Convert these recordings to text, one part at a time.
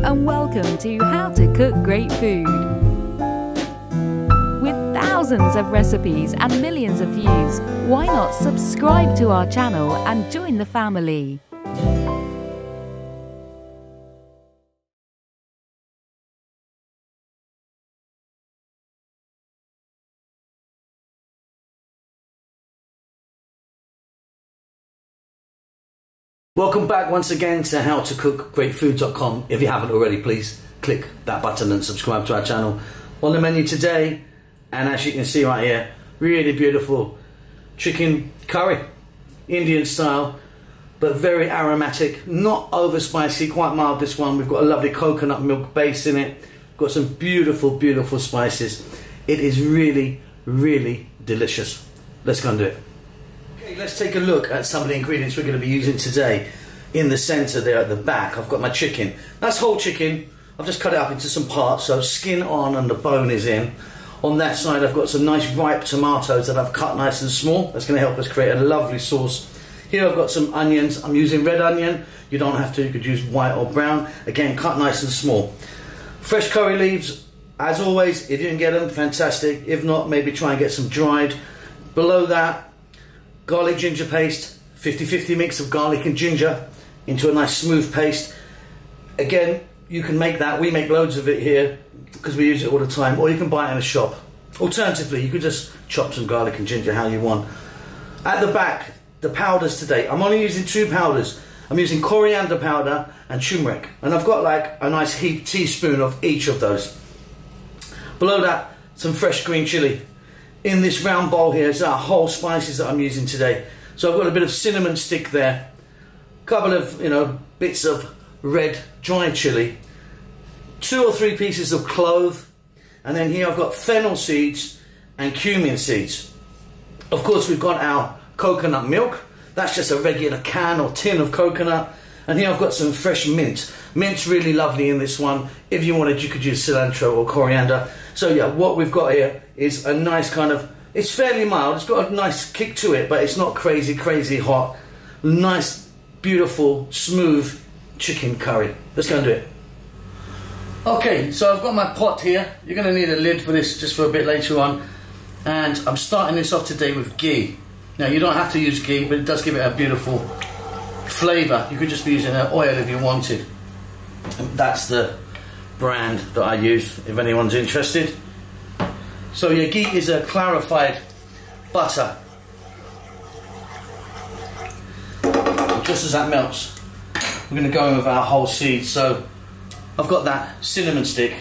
and welcome to How to Cook Great Food. With thousands of recipes and millions of views, why not subscribe to our channel and join the family? Welcome back once again to howtocookgreatfood.com. If you haven't already, please click that button and subscribe to our channel. On the menu today, and as you can see right here, really beautiful chicken curry, Indian style, but very aromatic, not over spicy, quite mild this one. We've got a lovely coconut milk base in it, got some beautiful, beautiful spices. It is really, really delicious. Let's go and do it. Let's take a look at some of the ingredients we're going to be using today. In the center there at the back, I've got my chicken. That's whole chicken. I've just cut it up into some parts, so skin on and the bone is in. On that side, I've got some nice ripe tomatoes that I've cut nice and small. That's going to help us create a lovely sauce. Here I've got some onions. I'm using red onion. You don't have to, you could use white or brown. Again, cut nice and small. Fresh curry leaves, as always, if you can get them, fantastic. If not, maybe try and get some dried. Below that, garlic ginger paste, 50-50 mix of garlic and ginger into a nice smooth paste. Again, you can make that. We make loads of it here because we use it all the time, or you can buy it in a shop. Alternatively, you could just chop some garlic and ginger how you want. At the back, the powders today. I'm only using 2 powders. I'm using coriander powder and turmeric, and I've got like a nice heaped teaspoon of each of those. Below that, some fresh green chili. In this round bowl here is our whole spices that I'm using today. So I've got a bit of cinnamon stick there, a couple of bits of red dried chili, 2 or 3 pieces of clove, and then here I've got fennel seeds and cumin seeds. Of course, we've got our coconut milk. That's just a regular can or tin of coconut. And here I've got some fresh mint. Mint's really lovely in this one. If you wanted, you could use cilantro or coriander. So yeah, what we've got here is a nice kind of, it's fairly mild, it's got a nice kick to it, but it's not crazy, crazy hot. Nice, beautiful, smooth chicken curry. Let's go and do it. Okay, so I've got my pot here. You're going to need a lid for this just for a bit later on. And I'm starting this off today with ghee. Now, you don't have to use ghee, but it does give it a beautiful flavour. You could just be using oil if you wanted. And that's the brand that I use, if anyone's interested. So yeah, ghee is a clarified butter. And just as that melts, we're going to go in with our whole seeds. So I've got that cinnamon stick,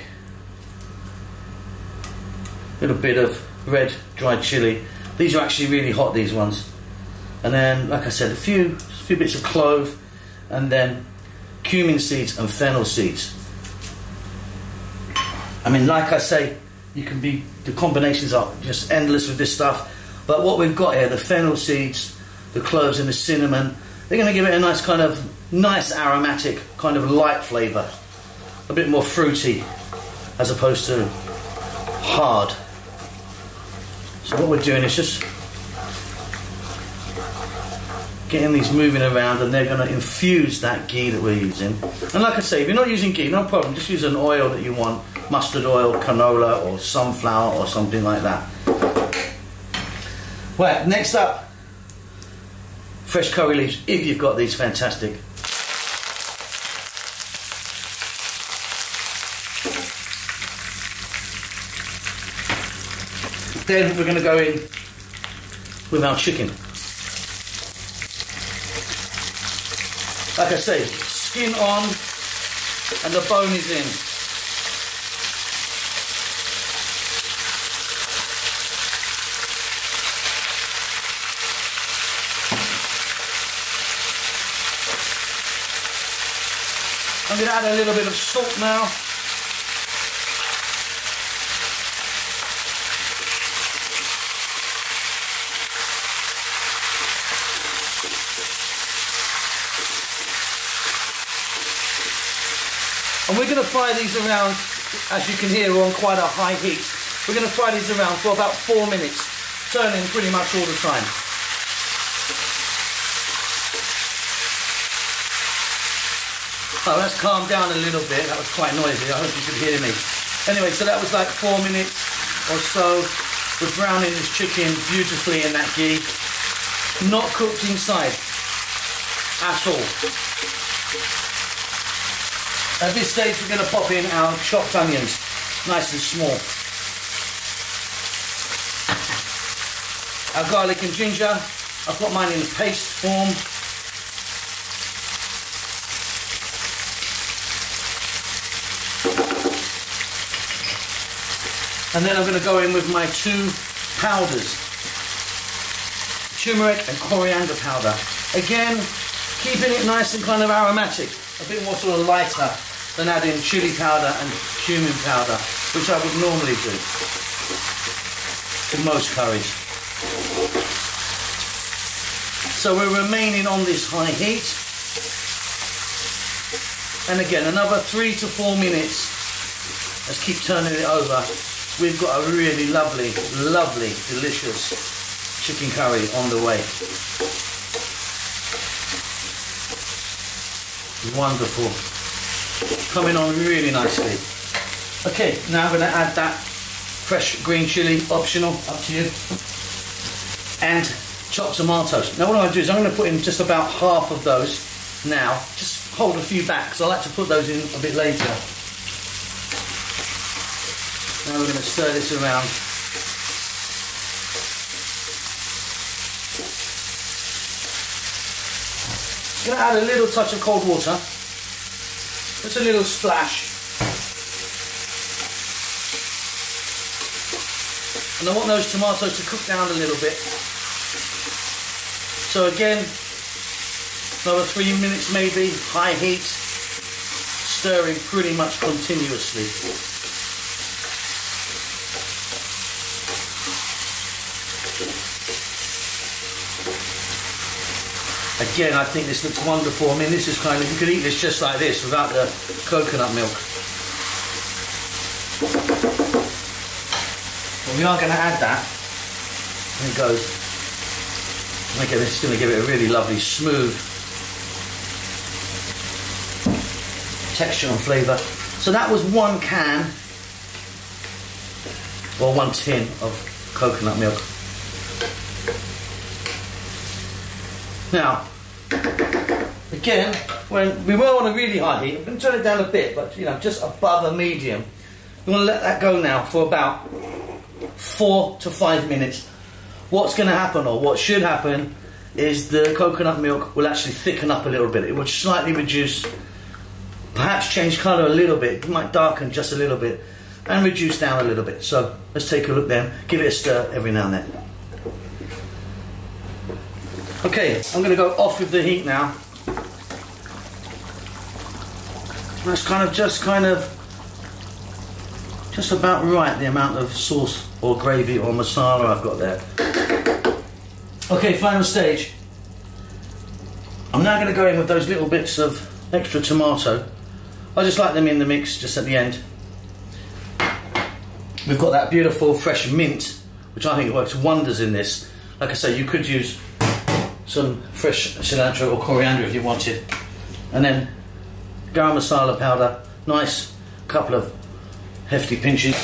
a little bit of red dried chili. These are actually really hot, these ones. And then, like I said, a few bits of clove, and then cumin seeds and fennel seeds. I mean, like I say, the combinations are just endless with this stuff. But what we've got here, the fennel seeds, the cloves and the cinnamon, they're going to give it a nice kind of, nice aromatic, kind of light flavour. A bit more fruity, as opposed to hard. So what we're doing is just getting these moving around, and they're going to infuse that ghee that we're using. And like I say, if you're not using ghee, no problem, just use an oil that you want, mustard oil, canola or sunflower or something like that. Right, next up, fresh curry leaves, if you've got these, fantastic. Then we're going to go in with our chicken. Like I say, skin on and the bone is in. I'm going to add a little bit of salt now. And we're going to fry these around, as you can hear, we're on quite a high heat. We're going to fry these around for about 4 minutes, turning pretty much all the time. Oh, that's calmed down a little bit. That was quite noisy. I hope you could hear me. Anyway, so that was like 4 minutes or so. We're browning this chicken beautifully in that ghee. Not cooked inside at all. At this stage, we're going to pop in our chopped onions, nice and small. Our garlic and ginger. I've got mine in paste form. And then I'm going to go in with my 2 powders, turmeric and coriander powder. Again, keeping it nice and kind of aromatic, a bit more sort of lighter than adding chili powder and cumin powder, which I would normally do to most curries. So we're remaining on this high heat. And again, another 3 to 4 minutes. Let's keep turning it over. We've got a really lovely, lovely, delicious chicken curry on the way. Wonderful. Coming on really nicely. Okay, now I'm going to add that fresh green chilli, optional, up to you. And chopped tomatoes. Now what I'm going to do is I'm going to put in just about half of those now. Just hold a few back because I like to put those in a bit later. Now we're going to stir this around. I'm going to add a little touch of cold water. Just a little splash. And I want those tomatoes to cook down a little bit. So again, another 3 minutes maybe, high heat, stirring pretty much continuously. Again, I think this looks wonderful. I mean, this is kind of, you could eat this just like this without the coconut milk. But we are going to add that. There it goes. Okay, this is going to give it a really lovely, smooth texture and flavour. So that was 1 can, or 1 tin of coconut milk. Now, again, when we were on a really high heat, I'm going to turn it down a bit, but you know, just above a medium. We want to let that go now for about 4 to 5 minutes. What's going to happen, or what should happen, is the coconut milk will actually thicken up a little bit. It will slightly reduce, perhaps change colour a little bit. It might darken just a little bit and reduce down a little bit. So let's take a look then. Give it a stir every now and then. Okay, I'm going to go off with the heat now. That's just about right, the amount of sauce or gravy or masala I've got there. Okay, final stage. I'm now going to go in with those little bits of extra tomato. I just like them in the mix just at the end. We've got that beautiful fresh mint, which I think works wonders in this. Like I say, you could use some fresh cilantro or coriander if you wanted. And then garam masala powder, nice couple of hefty pinches.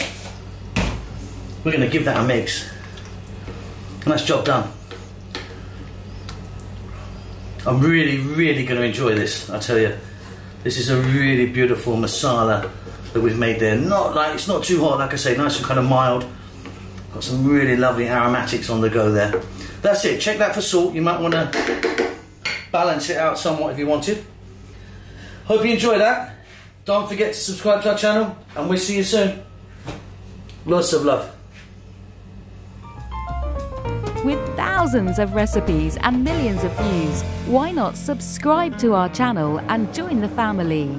We're going to give that a mix. And that's job done. I'm really, really going to enjoy this, I tell you. This is a really beautiful masala that we've made there. It's not too hot, like I say, nice and kind of mild. Got some really lovely aromatics on the go there. That's it. Check that for salt. You might want to balance it out somewhat if you wanted. Hope you enjoy that. Don't forget to subscribe to our channel, and we'll see you soon. Lots of love. With thousands of recipes and millions of views, why not subscribe to our channel and join the family?